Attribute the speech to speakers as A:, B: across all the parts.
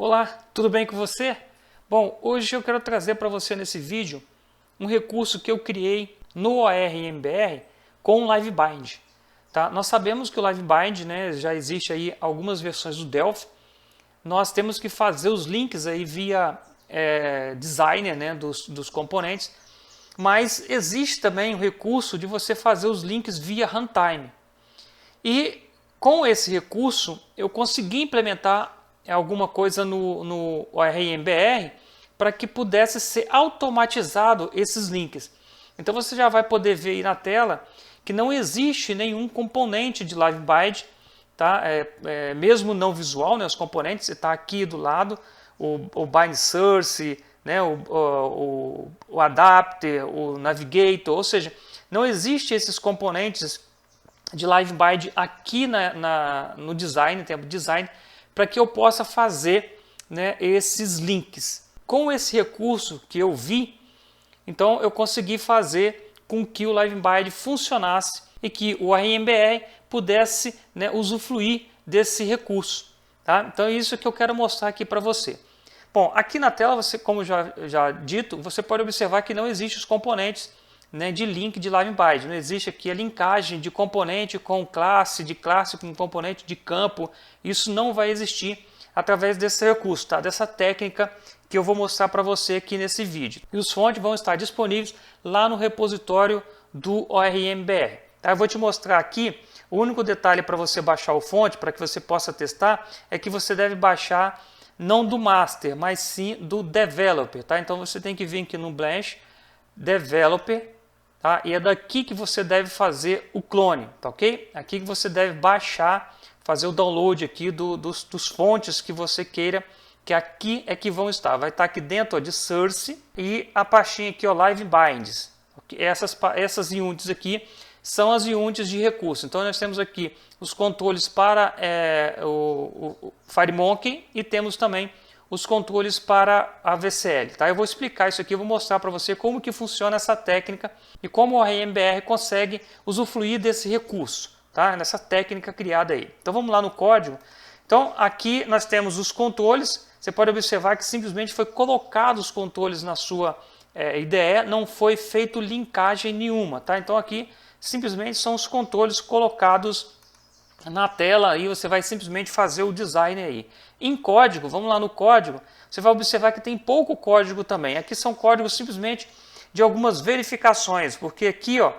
A: Olá, tudo bem com você? Bom, hoje eu quero trazer para você nesse vídeo um recurso que eu criei no ORMBR com o LiveBind. Tá? Nós sabemos que o LiveBind, né, já existe aí algumas versões do Delphi. Nós temos que fazer os links aí via designer, né, dos componentes, mas existe também o recurso de você fazer os links via runtime. E com esse recurso eu consegui implementar alguma coisa no ORMBR para que pudesse ser automatizado esses links. Então você já vai poder ver aí na tela que não existe nenhum componente de LiveBind, tá? Mesmo não visual, né? Os componentes está aqui do lado, o bind source, né? o adapter, o navigator, ou seja, não existe esses componentes de LiveBind aqui no design, tempo design, para que eu possa fazer, né, esses links. Com esse recurso que eu vi, então eu consegui fazer com que o LiveBind funcionasse e que o ORMBR pudesse, né, usufruir desse recurso. Tá? Então é isso que eu quero mostrar aqui para você. Bom, aqui na tela, você, como já dito, você pode observar que não existem os componentes, né, de link de LiveBind. Não existe aqui a linkagem de componente com classe, de classe com componente de campo. Isso não vai existir através desse recurso, tá? Dessa técnica que eu vou mostrar para você aqui nesse vídeo. E os fontes vão estar disponíveis lá no repositório do ORMBR. Tá? Eu vou te mostrar aqui. O único detalhe para você baixar o fonte, para que você possa testar, é que você deve baixar não do master, mas sim do developer. Tá? Então você tem que vir aqui no Blanch, developer, tá? E é daqui que você deve fazer o clone, tá ok? Aqui que você deve baixar, fazer o download aqui dos fontes que você queira, que aqui é que vão estar. Vai estar aqui dentro, ó, de source e a pastinha aqui, ó, LiveBinds. Okay? Essas units aqui são as units de recurso. Então nós temos aqui os controles para o FireMonkey e temos também os controles para a VCL. Tá? Eu vou explicar isso aqui, eu vou mostrar para você como que funciona essa técnica e como o ORMBR consegue usufruir desse recurso, tá? Nessa técnica criada aí. Então vamos lá no código. Então aqui nós temos os controles. Você pode observar que simplesmente foi colocado os controles na sua IDE, não foi feito linkagem nenhuma. Tá? Então aqui simplesmente são os controles colocados na tela e você vai simplesmente fazer o design aí. Em código, vamos lá no código, você vai observar que tem pouco código também. Aqui são códigos simplesmente de algumas verificações, porque aqui, ó,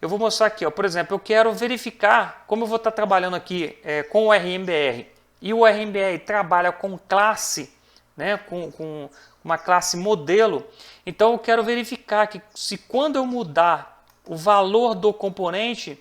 A: eu vou mostrar aqui, ó, por exemplo, eu quero verificar, como eu vou estar trabalhando aqui com o ORMBR, e o ORMBR trabalha com classe, né, com uma classe modelo, então eu quero verificar que se quando eu mudar o valor do componente,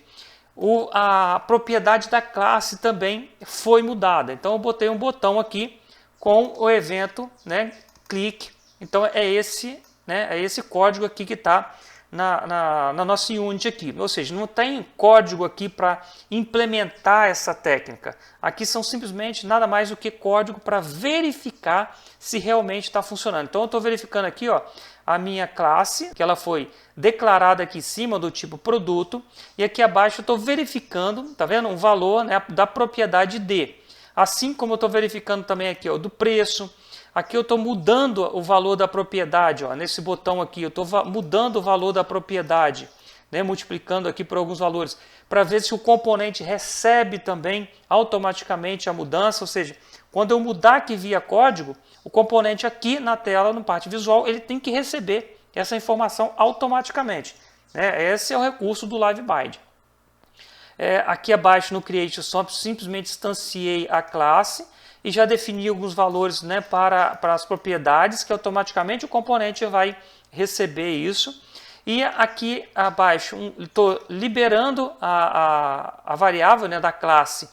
A: a propriedade da classe também foi mudada. Então eu botei um botão aqui com o evento, né, clique. Então é esse código aqui que está na nossa unit aqui. Ou seja, não tem código aqui para implementar essa técnica. Aqui são simplesmente nada mais do que código para verificar se realmente está funcionando. Então eu estou verificando aqui, ó, a minha classe, que ela foi declarada aqui em cima do tipo produto, e aqui abaixo eu estou verificando, tá vendo? Um valor, né, da propriedade D. Assim como eu estou verificando também aqui, ó, do preço. Aqui eu estou mudando o valor da propriedade, ó, nesse botão aqui, eu estou mudando o valor da propriedade, né, multiplicando aqui por alguns valores, para ver se o componente recebe também automaticamente a mudança, ou seja, quando eu mudar aqui via código, o componente aqui na tela, no parte visual, ele tem que receber essa informação automaticamente. Né? Esse é o recurso do LiveBind. Aqui abaixo no Create, eu só simplesmente instanciei a classe e já defini alguns valores, né, para as propriedades, que automaticamente o componente vai receber isso. E aqui abaixo, estou liberando a variável, né, da classe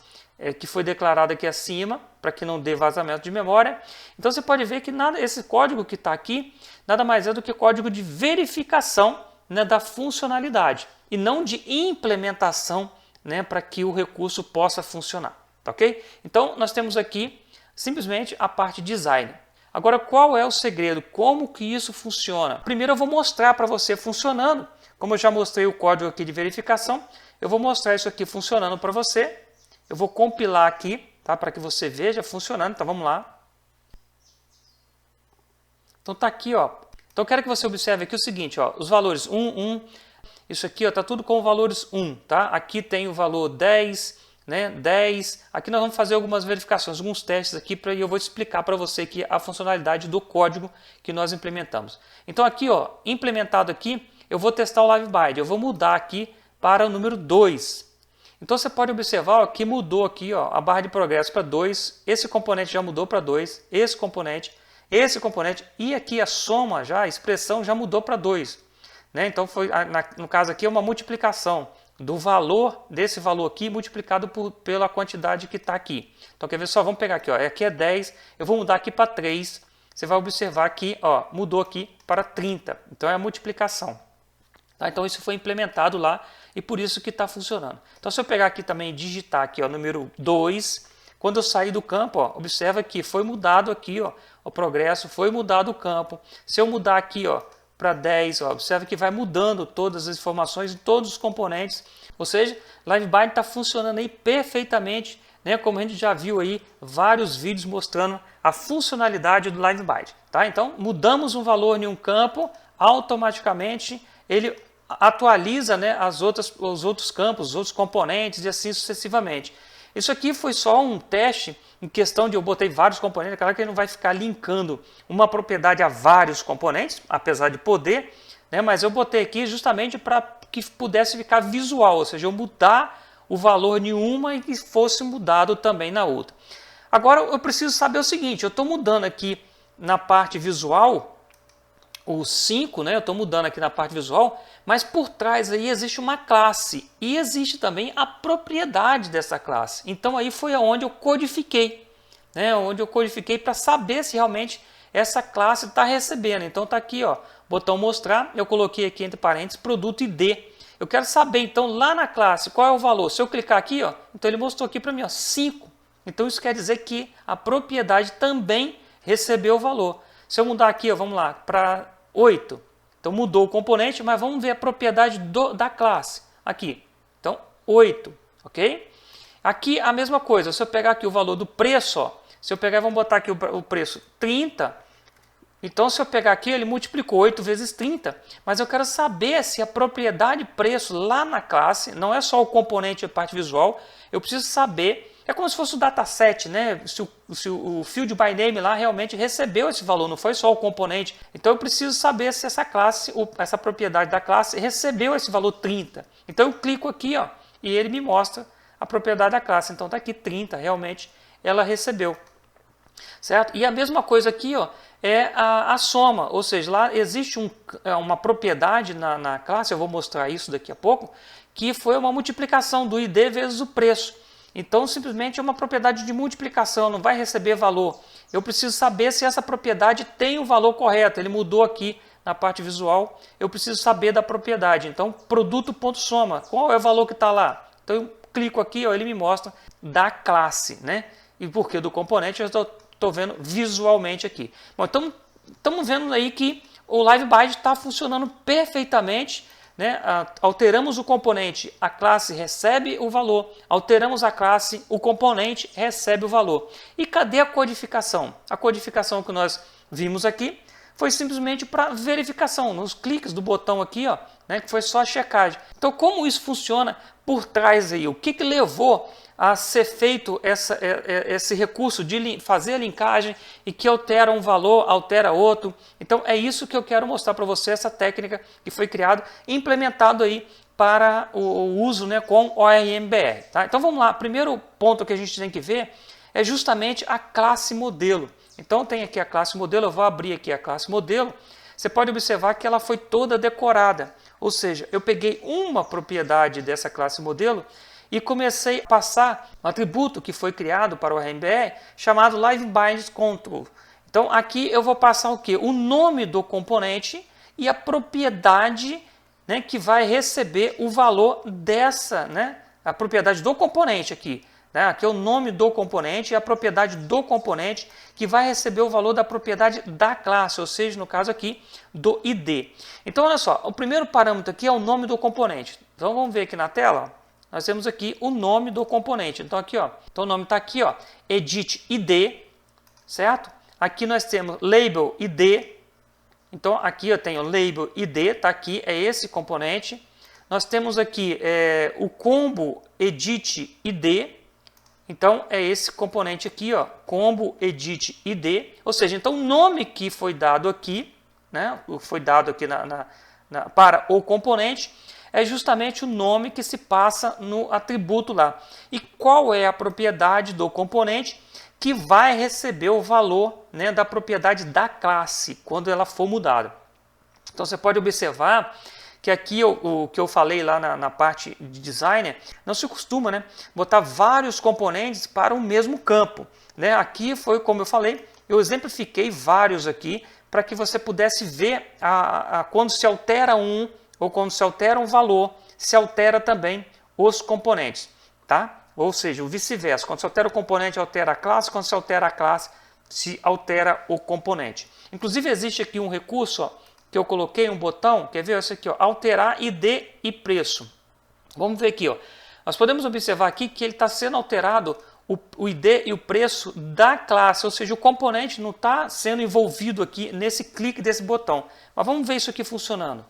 A: que foi declarada aqui acima, para que não dê vazamento de memória. Então você pode ver que esse código que está aqui, nada mais é do que código de verificação, né, da funcionalidade, e não de implementação, né, para que o recurso possa funcionar. Tá, ok? Então nós temos aqui simplesmente a parte design. Agora, qual é o segredo? Como que isso funciona? Primeiro eu vou mostrar para você funcionando. Como eu já mostrei o código aqui de verificação, eu vou mostrar isso aqui funcionando para você. Eu vou compilar aqui, tá, para que você veja funcionando. Então vamos lá. Então tá aqui, ó. Então eu quero que você observe aqui o seguinte, ó, os valores 1, 1, isso aqui, ó, tá tudo com valores 1, tá? Aqui tem o valor 10, né, 10. Aqui nós vamos fazer algumas verificações, alguns testes aqui e eu vou explicar para você aqui a funcionalidade do código que nós implementamos. Então aqui, ó, implementado aqui, eu vou testar o LiveBind, eu vou mudar aqui para o número 2. Então você pode observar, ó, que mudou aqui, ó, a barra de progresso para 2, esse componente já mudou para 2, esse componente e aqui a soma, já a expressão já mudou para 2. Né? Então foi, no caso aqui é uma multiplicação do valor desse valor aqui multiplicado pela quantidade que está aqui. Então quer ver só, vamos pegar aqui, ó, aqui é 10, eu vou mudar aqui para 3, você vai observar que, ó, mudou aqui para 30, então é a multiplicação. Tá? Então isso foi implementado lá e por isso que está funcionando. Então se eu pegar aqui também e digitar aqui, ó, número 2, quando eu sair do campo, ó, observa que foi mudado aqui, ó, o progresso, foi mudado o campo. Se eu mudar aqui, ó, para 10, ó, observa que vai mudando todas as informações de todos os componentes, ou seja, LiveBind está funcionando aí perfeitamente, né, como a gente já viu aí vários vídeos mostrando a funcionalidade do LiveBind. Tá? Então mudamos um valor em um campo, automaticamente ele atualiza, né, os outros campos, os outros componentes e assim sucessivamente. Isso aqui foi só um teste em questão de eu botei vários componentes, claro que ele não vai ficar linkando uma propriedade a vários componentes, apesar de poder, né, mas eu botei aqui justamente para que pudesse ficar visual, ou seja, eu mudar o valor em uma e que fosse mudado também na outra. Agora eu preciso saber o seguinte, eu estou mudando aqui na parte visual, o 5, né, eu estou mudando aqui na parte visual, mas por trás aí existe uma classe e existe também a propriedade dessa classe. Então aí foi onde eu codifiquei, né, onde eu codifiquei para saber se realmente essa classe está recebendo. Então está aqui, ó, botão mostrar, eu coloquei aqui entre parênteses produto ID. Eu quero saber então lá na classe qual é o valor. Se eu clicar aqui, ó, então ele mostrou aqui para mim, ó, 5. Então isso quer dizer que a propriedade também recebeu o valor. Se eu mudar aqui, ó, vamos lá, para 8. Então mudou o componente, mas vamos ver a propriedade da classe. Aqui. Então 8, ok? Aqui a mesma coisa, se eu pegar aqui o valor do preço, ó, se eu pegar, vamos botar aqui o preço 30, então se eu pegar aqui ele multiplicou 8 vezes 30, mas eu quero saber se a propriedade preço lá na classe, não é só o componente e a parte visual, eu preciso saber. É como se fosse o dataset, né? Se o field by name lá realmente recebeu esse valor, não foi só o componente. Então eu preciso saber se essa classe, essa propriedade da classe recebeu esse valor 30. Então eu clico aqui, ó, e ele me mostra a propriedade da classe. Então está aqui 30, realmente ela recebeu. Certo? E a mesma coisa aqui, ó, é a soma, ou seja, lá existe uma propriedade na classe, eu vou mostrar isso daqui a pouco, que foi uma multiplicação do ID vezes o preço. Então, simplesmente é uma propriedade de multiplicação, não vai receber valor. Eu preciso saber se essa propriedade tem o valor correto. Ele mudou aqui na parte visual, eu preciso saber da propriedade. Então, produto.soma, qual é o valor que está lá? Então, eu clico aqui, ó, ele me mostra da classe, né? E porque do componente eu estou vendo visualmente aqui. Bom, então, estamos vendo aí que o LiveBind está funcionando perfeitamente. Né? Alteramos o componente, a classe recebe o valor, alteramos a classe, o componente recebe o valor. E cadê a codificação? A codificação que nós vimos aqui foi simplesmente para verificação, nos cliques do botão aqui, ó, né, que foi só a checagem. Então como isso funciona por trás aí? O que levou a ser feito esse recurso de fazer a linkagem e que altera um valor, altera outro. Então é isso que eu quero mostrar para você, essa técnica que foi criada e implementado aí para o uso, né, com ORM-BR. Tá? Então vamos lá, primeiro ponto que a gente tem que ver é justamente a classe modelo. Então tem aqui a classe modelo, eu vou abrir aqui a classe modelo, você pode observar que ela foi toda decorada, ou seja, eu peguei uma propriedade dessa classe modelo e comecei a passar um atributo que foi criado para o ORM-BR chamado LiveBindControl. Então aqui eu vou passar o quê? O nome do componente e a propriedade, né, que vai receber o valor dessa, né, a propriedade do componente aqui. Né, aqui é o nome do componente e a propriedade do componente que vai receber o valor da propriedade da classe, ou seja, no caso aqui, do ID. Então olha só, o primeiro parâmetro aqui é o nome do componente. Então vamos ver aqui na tela, ó. Nós temos aqui o nome do componente. Então aqui, ó, então o nome está aqui, ó, edit ID, certo? Aqui nós temos label ID, Então aqui eu tenho label ID, tá aqui, é esse componente. Nós temos aqui o combo edit ID, então é esse componente aqui, ó, combo edit ID, ou seja, então o nome que foi dado aqui, né, foi dado aqui para o componente, é justamente o nome que se passa no atributo lá. E qual é a propriedade do componente que vai receber o valor, né, da propriedade da classe, quando ela for mudada. Então você pode observar que aqui o que eu falei lá na parte de designer, não se costuma, né, botar vários componentes para o mesmo campo. Né? Aqui foi como eu falei, eu exemplifiquei vários aqui, para que você pudesse ver quando se altera um, ou quando se altera um valor, se altera também os componentes. Tá? Ou seja, o vice-versa, quando se altera o componente, altera a classe, quando se altera a classe, se altera o componente. Inclusive existe aqui um recurso, ó, que eu coloquei um botão, quer ver esse aqui, ó, alterar ID e preço. Vamos ver aqui, ó. Nós podemos observar aqui que ele está sendo alterado o ID e o preço da classe, ou seja, o componente não está sendo envolvido aqui nesse clique desse botão. Mas vamos ver isso aqui funcionando.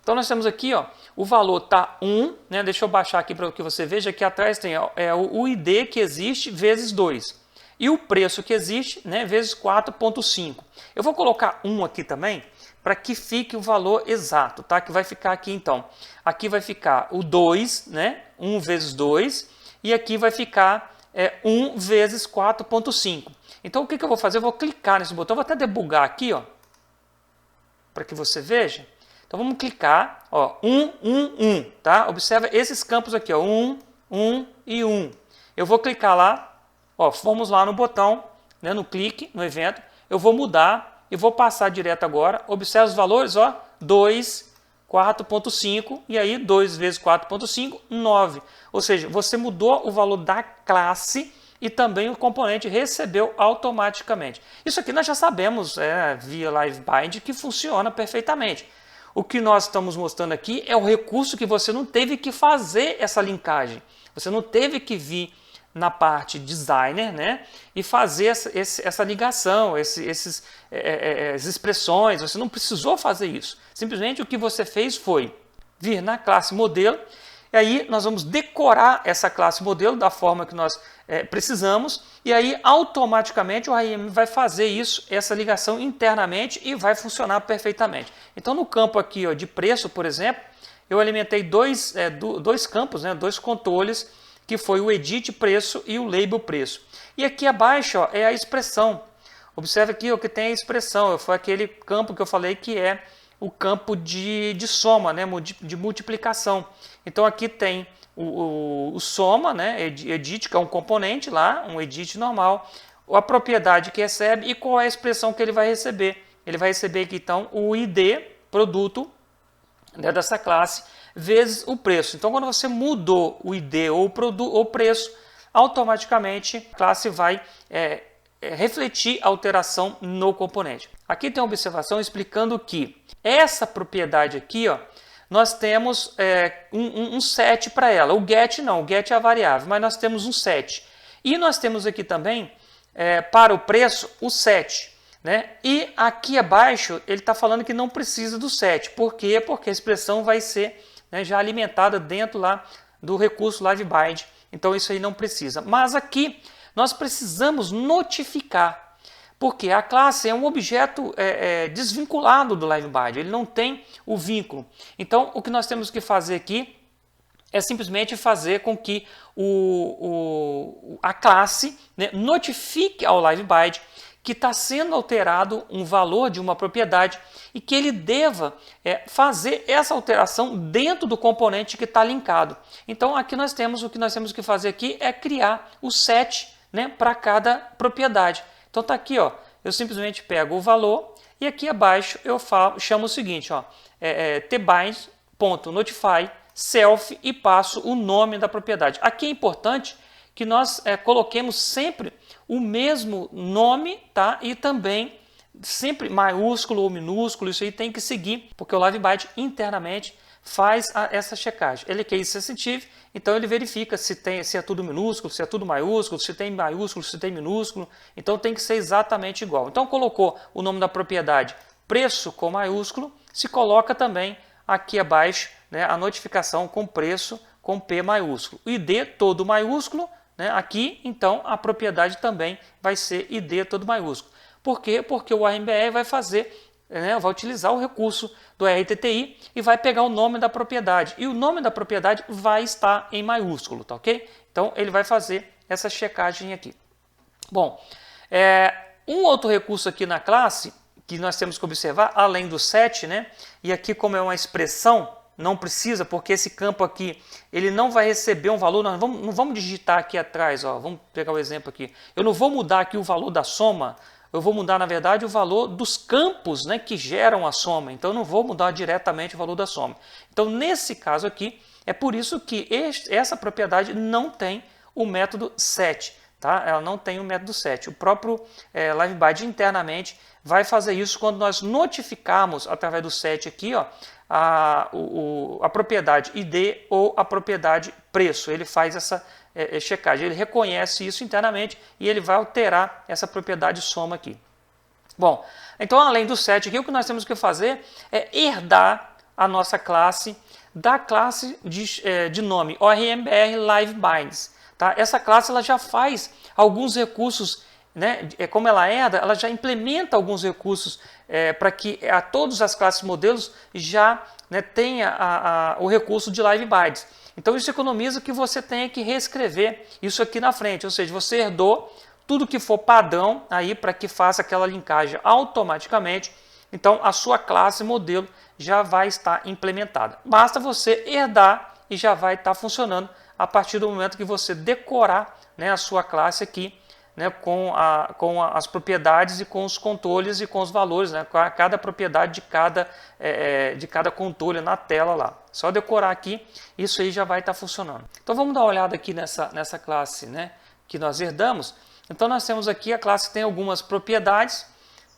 A: Então nós temos aqui, ó, o valor está 1, né? Deixa eu baixar aqui para que você veja, aqui atrás tem o ID que existe vezes 2. E o preço que existe, né, vezes 4,5. Eu vou colocar 1 aqui também, para que fique o valor exato, tá? Que vai ficar aqui então. Aqui vai ficar o 2, né? 1 vezes 2, e aqui vai ficar 1 vezes 4,5. Então o que eu vou fazer? Eu vou clicar nesse botão, vou até debugar aqui, ó, para que você veja. Então vamos clicar, ó, 1, 1, 1, tá? Observa esses campos aqui, ó, 1, 1 e 1. Eu vou clicar lá. Ó, vamos lá no botão, né, no clique, no evento, eu vou mudar e vou passar direto agora. Observe os valores, ó, 2, 4,5 e aí 2 vezes 4,5, 9. Ou seja, você mudou o valor da classe e também o componente recebeu automaticamente. Isso aqui nós já sabemos via LiveBind que funciona perfeitamente. O que nós estamos mostrando aqui é o recurso que você não teve que fazer essa linkagem. Você não teve que vir na parte designer, né, e fazer essa ligação, essas expressões. Você não precisou fazer isso. Simplesmente o que você fez foi vir na classe modelo, e aí nós vamos decorar essa classe modelo da forma que nós precisamos, e aí automaticamente o AIM vai fazer isso, essa ligação internamente, e vai funcionar perfeitamente. Então no campo aqui, ó, de preço, por exemplo, eu alimentei dois campos, né, dois controles, que foi o edit preço e o label preço. E aqui abaixo, ó, é a expressão. Observe aqui, ó, que tem a expressão. Foi aquele campo que eu falei que é o campo de soma, né, de multiplicação. Então aqui tem o soma, né, edit, que é um componente lá, um edit normal, a propriedade que recebe e qual é a expressão que ele vai receber. Ele vai receber aqui então o ID, produto, né, dessa classe, vezes o preço. Então, quando você mudou o ID ou o preço, automaticamente a classe vai refletir a alteração no componente. Aqui tem uma observação explicando que essa propriedade aqui, ó, nós temos um set para ela. O get não, o get é a variável, mas nós temos um set. E nós temos aqui também, para o preço, o set. Né? E aqui abaixo ele está falando que não precisa do set. Por quê? Porque a expressão vai ser, né, já alimentada dentro lá do recurso LiveBind. Então isso aí não precisa. Mas aqui nós precisamos notificar. Porque a classe é um objeto desvinculado do LiveBind. Ele não tem o vínculo. Então o que nós temos que fazer aqui é simplesmente fazer com que a classe, né, notifique ao LiveBind que está sendo alterado um valor de uma propriedade e que ele deva fazer essa alteração dentro do componente que está linkado. Então aqui nós temos, o que nós temos que fazer aqui é criar o set, né, para cada propriedade. Então está aqui, ó, eu simplesmente pego o valor e aqui abaixo eu chamo o seguinte, ó, tbind.notify self e passo o nome da propriedade. Aqui é importante que nós coloquemos sempre o mesmo nome, tá? E também sempre maiúsculo ou minúsculo, isso aí tem que seguir, porque o LiveBind internamente faz essa checagem. Ele é case sensitive, então ele verifica se é tudo minúsculo, se é tudo maiúsculo, se tem maiúsculo, se tem minúsculo. Então tem que ser exatamente igual. Então colocou o nome da propriedade preço com maiúsculo, se coloca também aqui abaixo, né, a notificação com preço com P maiúsculo. ID todo maiúsculo, né, aqui então a propriedade também vai ser ID todo maiúsculo. Por quê? Porque o ARMBR vai fazer, né, vai utilizar o recurso do RTTI e vai pegar o nome da propriedade. E o nome da propriedade vai estar em maiúsculo, tá ok? Então ele vai fazer essa checagem aqui. Bom, um outro recurso aqui na classe que nós temos que observar, além do set, né? E aqui como é uma expressão, não precisa, porque esse campo aqui, ele não vai receber um valor, nós não vamos digitar aqui atrás, ó, vamos pegar o exemplo aqui. Eu não vou mudar aqui o valor da soma, eu vou mudar, na verdade, o valor dos campos, né, que geram a soma. Então, eu não vou mudar diretamente o valor da soma. Então, nesse caso aqui, é por isso que essa propriedade não tem o método set. Tá? Ela não tem o método set. O próprio LiveByte internamente vai fazer isso quando nós notificarmos, através do set aqui, ó, a propriedade ID ou a propriedade preço. Ele faz essa checagem, ele reconhece isso internamente e ele vai alterar essa propriedade soma aqui. Bom, então além do set aqui, o que nós temos que fazer é herdar a nossa classe da classe de nome ORMBR LiveBinds. Tá? Essa classe ela já faz alguns recursos, né? Como ela herda, ela já implementa alguns recursos para que a todas as classes modelos já, né, tenha o recurso de LiveBinds. Então isso economiza que você tenha que reescrever isso aqui na frente, ou seja, você herdou tudo que for padrão aí para que faça aquela linkagem automaticamente. Então a sua classe modelo já vai estar implementada. Basta você herdar e já vai estar funcionando a partir do momento que você decorar, né, a sua classe aqui, né, com as propriedades e com os controles e com os valores, né, com cada propriedade de cada controle na tela lá. Só decorar aqui, isso aí já vai estar funcionando. Então vamos dar uma olhada aqui nessa classe, né, que nós herdamos. Então nós temos aqui a classe que tem algumas propriedades,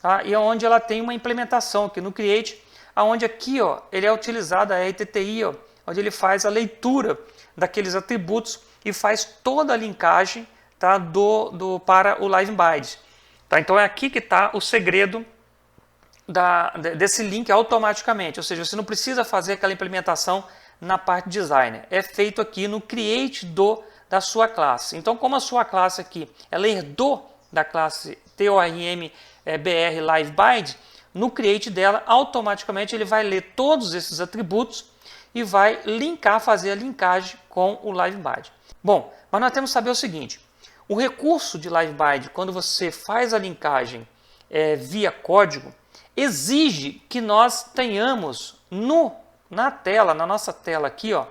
A: tá, e onde ela tem uma implementação aqui no Create, onde aqui, ó, ele é utilizado a RTTI, ó, onde ele faz a leitura daqueles atributos e faz toda a linkagem, tá, para o LiveByte. Tá? Então é aqui que está o segredo desse link automaticamente, ou seja, você não precisa fazer aquela implementação na parte designer, é feito aqui no create da sua classe. Então como a sua classe aqui, ela herdou da classe TORM BR LiveByte, no create dela, automaticamente ele vai ler todos esses atributos e vai fazer a linkagem com o LiveByte. Bom, mas nós temos que saber o seguinte, o recurso de LiveByte, quando você faz a linkagem via código, exige que nós tenhamos na nossa tela aqui, ó,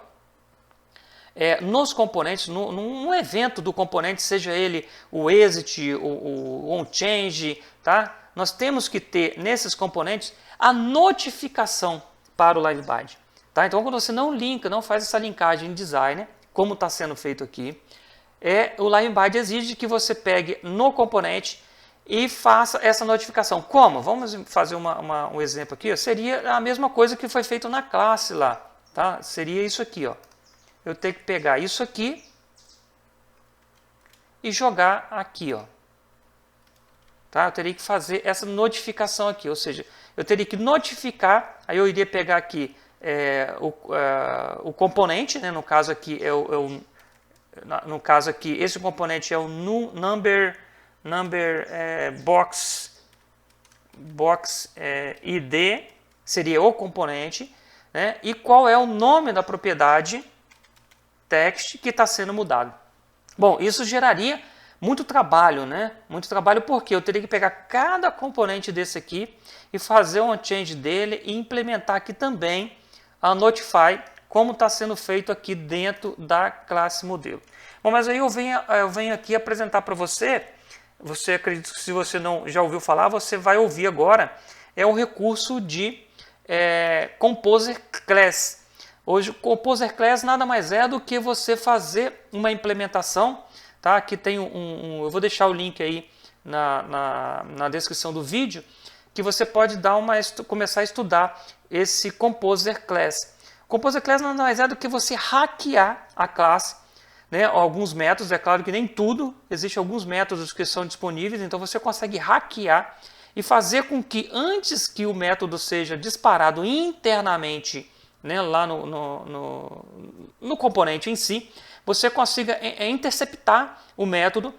A: nos componentes, num evento do componente, seja ele o exit, o onChange, tá? Nós temos que ter nesses componentes a notificação para o LiveByte. Tá? Então, quando você não faz essa linkagem em designer, como está sendo feito aqui, o LiveByte exige que você pegue no componente e faça essa notificação. Como? Vamos fazer um exemplo aqui. Ó. Seria a mesma coisa que foi feito na classe lá. Tá? Seria isso aqui. Ó. Eu tenho que pegar isso aqui e jogar aqui. Ó. Tá? Eu teria que fazer essa notificação aqui. Ou seja, eu teria que notificar, aí eu iria pegar aqui o componente, né? No caso aqui esse componente é o number box ID, seria o componente, né? E qual é o nome da propriedade text que está sendo mudado. Bom, isso geraria muito trabalho, né? Muito trabalho porque eu teria que pegar cada componente desse aqui e fazer um change dele e implementar aqui também a notify, como está sendo feito aqui dentro da classe modelo. Bom, mas aí eu venho aqui apresentar para você, acredito que se você não já ouviu falar, você vai ouvir agora, é o recurso de Composer Class. Hoje, o Composer Class nada mais é do que você fazer uma implementação, tá? Aqui tem eu vou deixar o link aí na descrição do vídeo, que você pode começar a estudar esse Composer Class, Composer Class nada mais é do que você hackear a classe, né? Alguns métodos, é claro que nem tudo, existem alguns métodos que são disponíveis, então você consegue hackear e fazer com que antes que o método seja disparado internamente, né, lá no componente em si, você consiga interceptar o método,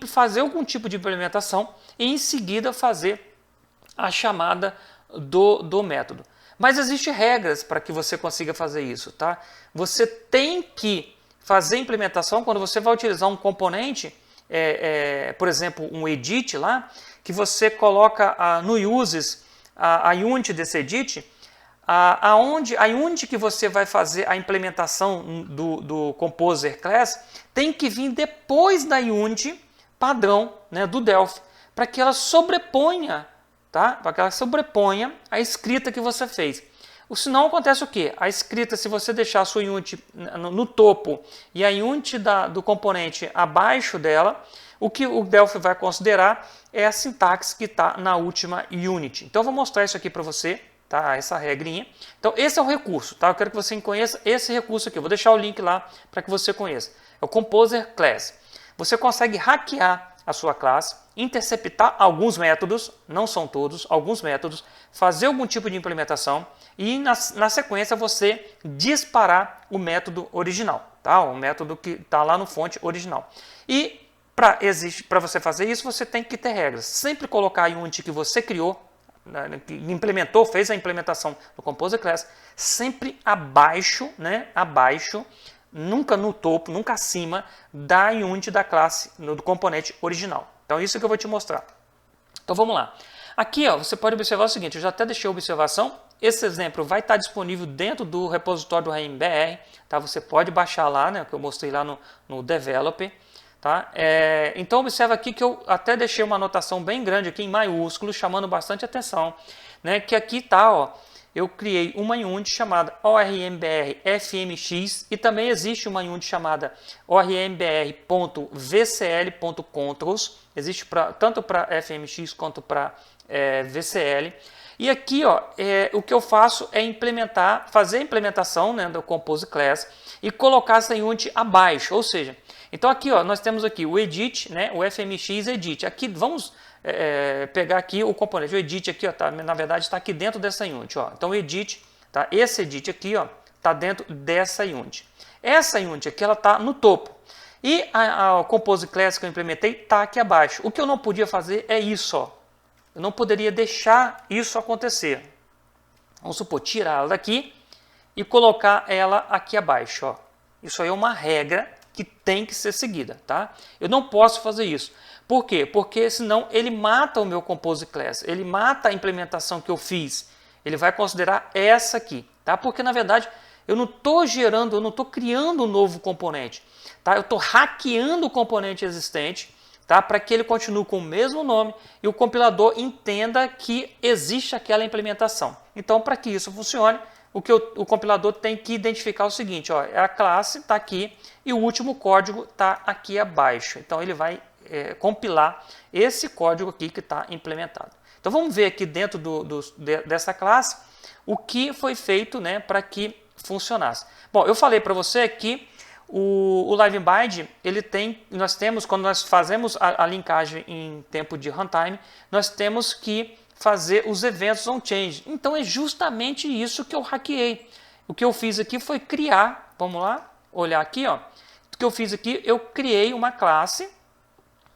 A: fazer algum tipo de implementação e em seguida fazer a chamada do método. Mas existem regras para que você consiga fazer isso, tá? Você tem que fazer a implementação quando você vai utilizar um componente, por exemplo, um edit lá, que você coloca no uses a unit desse edit, a unit que você vai fazer a implementação do Composer Class tem que vir depois da unit padrão, né, do Delphi, para que ela sobreponha, tá? Para que ela sobreponha a escrita que você fez. Senão acontece o quê? A escrita, se você deixar a sua unit no topo e a unit do componente abaixo dela, o que o Delphi vai considerar é a sintaxe que está na última unit. Então eu vou mostrar isso aqui para você, tá? Essa regrinha. Então esse é o recurso, tá? Eu quero que você conheça esse recurso aqui. Eu vou deixar o link lá para que você conheça. É o Composer Class. Você consegue hackear a sua classe, interceptar alguns métodos, não são todos, alguns métodos, fazer algum tipo de implementação e na sequência você disparar o método original, tá? O método que está lá no fonte original. E para você fazer isso, você tem que ter regras. Sempre colocar a unit que você criou, que implementou, fez a implementação do Composer Class, sempre abaixo, né? Abaixo, nunca no topo, nunca acima da unit da classe, do componente original. Então isso que eu vou te mostrar. Então vamos lá. Aqui ó, você pode observar o seguinte, eu já até deixei a observação. Esse exemplo vai estar disponível dentro do repositório do RMBR, tá? Você pode baixar lá, né, que eu mostrei lá no Developer. Tá? Então observa aqui que eu até deixei uma anotação bem grande aqui em maiúsculo, chamando bastante atenção, né? Que aqui tá, ó, eu criei uma unit chamada ORMBR FMX e também existe uma unit chamada ORMBR.vcl.controls, existe tanto para FMX quanto para VCL. E aqui ó, o que eu faço é fazer a implementação, né, do Compose Class e colocar essa unit abaixo, ou seja, então aqui ó, nós temos aqui o edit, né, o FMX edit. Aqui vamos pegar aqui o componente, o edit aqui ó, tá, na verdade está aqui dentro dessa unit, ó. Então o edit, tá, esse edit aqui ó, está dentro dessa unit. Essa unit aqui ela está no topo. E a Compose Class que eu implementei está aqui abaixo. O que eu não podia fazer é isso, ó. Eu não poderia deixar isso acontecer. Vamos supor, tirar ela daqui e colocar ela aqui abaixo, ó. Isso aí é uma regra que tem que ser seguida, tá? Eu não posso fazer isso. Por quê? Porque senão ele mata o meu Compose Class, ele mata a implementação que eu fiz. Ele vai considerar essa aqui, tá? Porque na verdade eu não estou gerando, eu não estou criando um novo componente, tá? Eu estou hackeando o componente existente, tá? Para que ele continue com o mesmo nome e o compilador entenda que existe aquela implementação. Então, para que isso funcione, o compilador tem que identificar o seguinte, ó, a classe está aqui e o último código está aqui abaixo. Então ele vai compilar esse código aqui que está implementado. Então vamos ver aqui dentro dessa classe o que foi feito, né, para que funcionasse. Bom, eu falei para você que o LiveBind, nós temos, quando nós fazemos a linkagem em tempo de runtime, nós temos que fazer os eventos on-change. Então é justamente isso que eu hackeei. O que eu fiz aqui foi criar, vamos lá, olhar aqui, ó. O que eu fiz aqui, eu criei uma classe,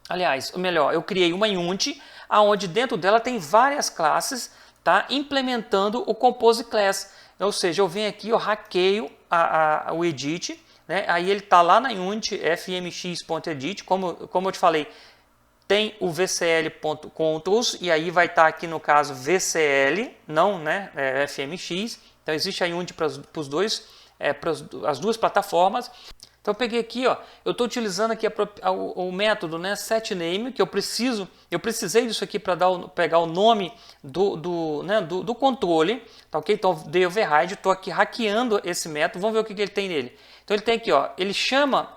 A: aliás, melhor, eu criei uma unit, onde dentro dela tem várias classes, tá, implementando o Compose Class. Ou seja, eu venho aqui, eu hackeio o edit, né, aí ele está lá na unit fmx.edit, como eu te falei, tem o vcl.controls e aí vai estar aqui no caso VCL, não, né, FMX. Então existe a unit para os dois, as duas plataformas. Então eu peguei aqui, ó, eu estou utilizando aqui o método, né, setName, que eu precisei disso aqui para pegar o nome do controle, tá ok? Então dei override, estou aqui hackeando esse método, vamos ver o que ele tem nele. Então ele tem aqui, ó, ele chama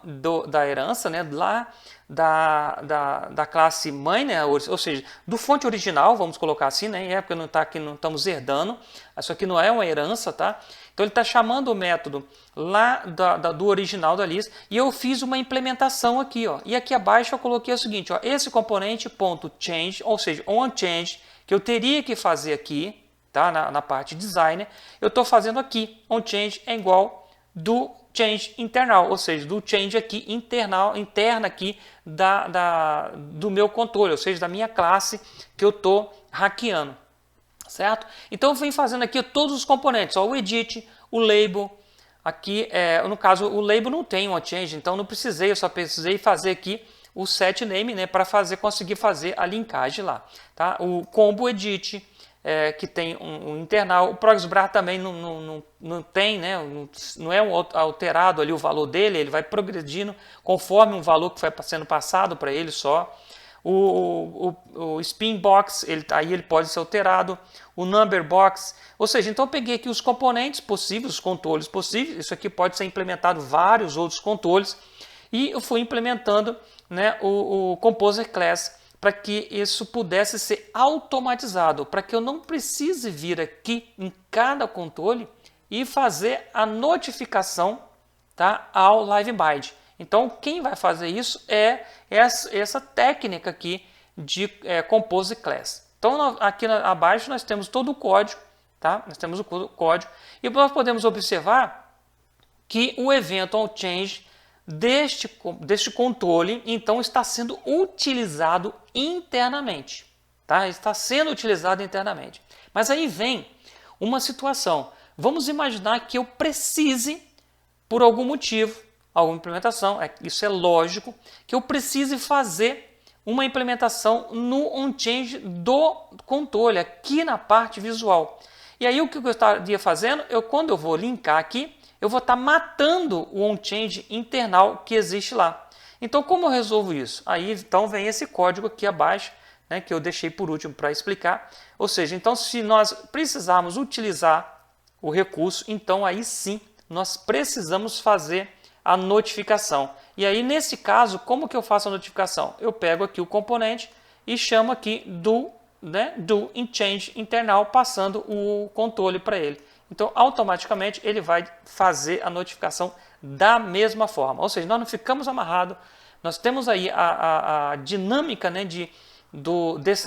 A: da herança, né, lá da classe mãe, né, ou seja, do fonte original, vamos colocar assim, né, em época não tá aqui, não estamos herdando, isso aqui não é uma herança, tá? Então ele está chamando o método lá do original da lista e eu fiz uma implementação aqui, ó, e aqui abaixo eu coloquei o seguinte, ó, esse componente ponto .change, ou seja, onChange, que eu teria que fazer aqui, tá, na parte designer, eu estou fazendo aqui, onChange é igual do change internal, ou seja, do change aqui interna aqui do meu controle, ou seja, da minha classe que eu estou hackeando, certo? Então eu venho fazendo aqui todos os componentes, ó, o edit, o label, aqui, no caso o label não tem um change, então não precisei, eu só precisei fazer aqui o set name, né, para conseguir fazer a linkagem lá, tá? O combo edit, que tem um internal, o proxbrar também não tem, né, não é alterado ali o valor dele, ele vai progredindo conforme um valor que vai sendo passado para ele só. O spin box, aí ele pode ser alterado, o number box, ou seja, então eu peguei aqui os componentes possíveis, os controles possíveis, isso aqui pode ser implementado vários outros controles, e eu fui implementando, né, o Composer Class, para que isso pudesse ser automatizado, para que eu não precise vir aqui em cada controle e fazer a notificação, tá, ao LiveBind. Então, quem vai fazer isso é essa técnica aqui de Composer Class. Então, aqui abaixo nós temos todo o código, tá? Nós temos o código e nós podemos observar que o evento onChange deste controle, então, está sendo utilizado internamente, tá? Está sendo utilizado internamente. Mas aí vem uma situação. Vamos imaginar que eu precise, por algum motivo, alguma implementação, isso é lógico, que eu precise fazer uma implementação no onChange do controle, aqui na parte visual. E aí o que eu estaria fazendo? Quando eu vou linkar aqui, eu vou estar matando o onChange internal que existe lá. Então, como eu resolvo isso? Aí, então, vem esse código aqui abaixo, né, que eu deixei por último para explicar. Ou seja, então, se nós precisarmos utilizar o recurso, então aí sim nós precisamos fazer a notificação. E aí, nesse caso, como que eu faço a notificação? Eu pego aqui o componente e chamo aqui do change internal, passando o controle para ele. Então, automaticamente, ele vai fazer a notificação da mesma forma. Ou seja, nós não ficamos amarrados, nós temos aí a dinâmica, né,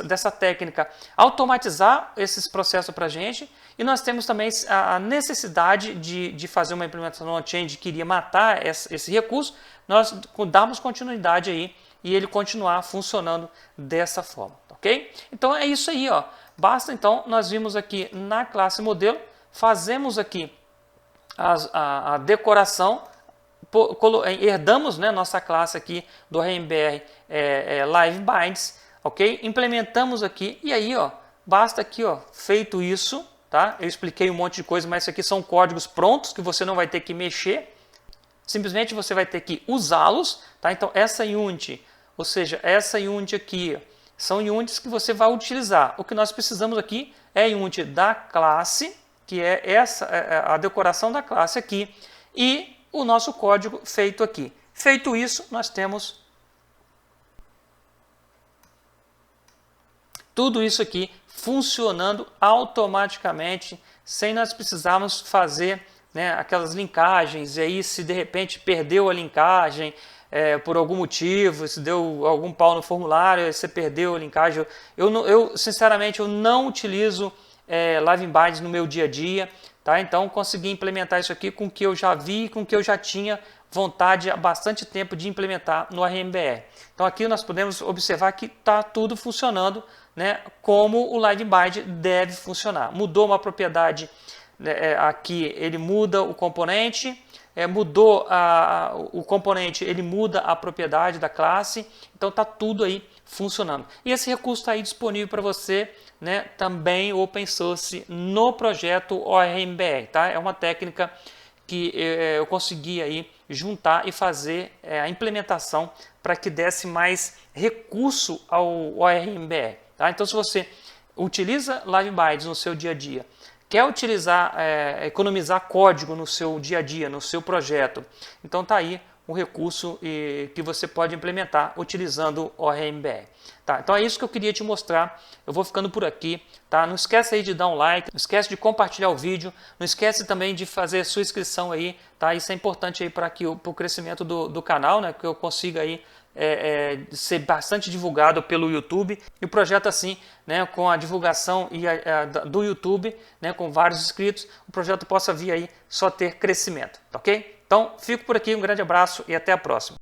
A: dessa técnica automatizar esses processos para a gente, e nós temos também a necessidade de fazer uma implementação no onChange que iria matar esse recurso, nós damos continuidade aí e ele continuar funcionando dessa forma, ok? Então é isso aí, ó. Basta então, nós vimos aqui na classe modelo, fazemos aqui a decoração, herdamos, né, nossa classe aqui do RMBR LiveBinds, ok? Implementamos aqui e aí, ó, basta aqui, ó, feito isso, tá? Eu expliquei um monte de coisa, mas isso aqui são códigos prontos que você não vai ter que mexer, simplesmente você vai ter que usá-los, tá? Então essa unit, ou seja, essa unit aqui, são units que você vai utilizar. O que nós precisamos aqui é a unit da classe, que é a decoração da classe aqui, e o nosso código feito aqui. Feito isso, nós temos tudo isso aqui funcionando automaticamente, sem nós precisarmos fazer, né, aquelas linkagens, e aí se de repente perdeu a linkagem, por algum motivo, se deu algum pau no formulário, você perdeu a linkagem. Sinceramente, eu não utilizo LiveBinds no meu dia a dia, tá? Então consegui implementar isso aqui com o que eu já vi, com o que eu já tinha vontade há bastante tempo de implementar no RMBR. Então aqui nós podemos observar que está tudo funcionando, né, como o LiveBind deve funcionar. Mudou uma propriedade, aqui ele muda o componente, mudou o componente, ele muda a propriedade da classe, então está tudo aí funcionando. E esse recurso está aí disponível para você, né, também open source no projeto ORMBR, tá? É uma técnica que eu consegui aí juntar e fazer a implementação para que desse mais recurso ao ORMBR, tá? Então, se você utiliza LiveBinds no seu dia a dia, quer utilizar, economizar código no seu dia a dia, no seu projeto, então tá aí um recurso que você pode implementar utilizando o ORMBR. Tá? Então é isso que eu queria te mostrar. Eu vou ficando por aqui. Tá? Não esquece aí de dar um like, não esquece de compartilhar o vídeo, não esquece também de fazer a sua inscrição aí. Tá? Isso é importante aí para o crescimento do canal, né? Que eu consiga aí ser bastante divulgado pelo YouTube. E o projeto assim, né, com a divulgação do YouTube, né, com vários inscritos, o projeto possa vir aí só ter crescimento. Ok? Então, fico por aqui, um grande abraço e até a próxima.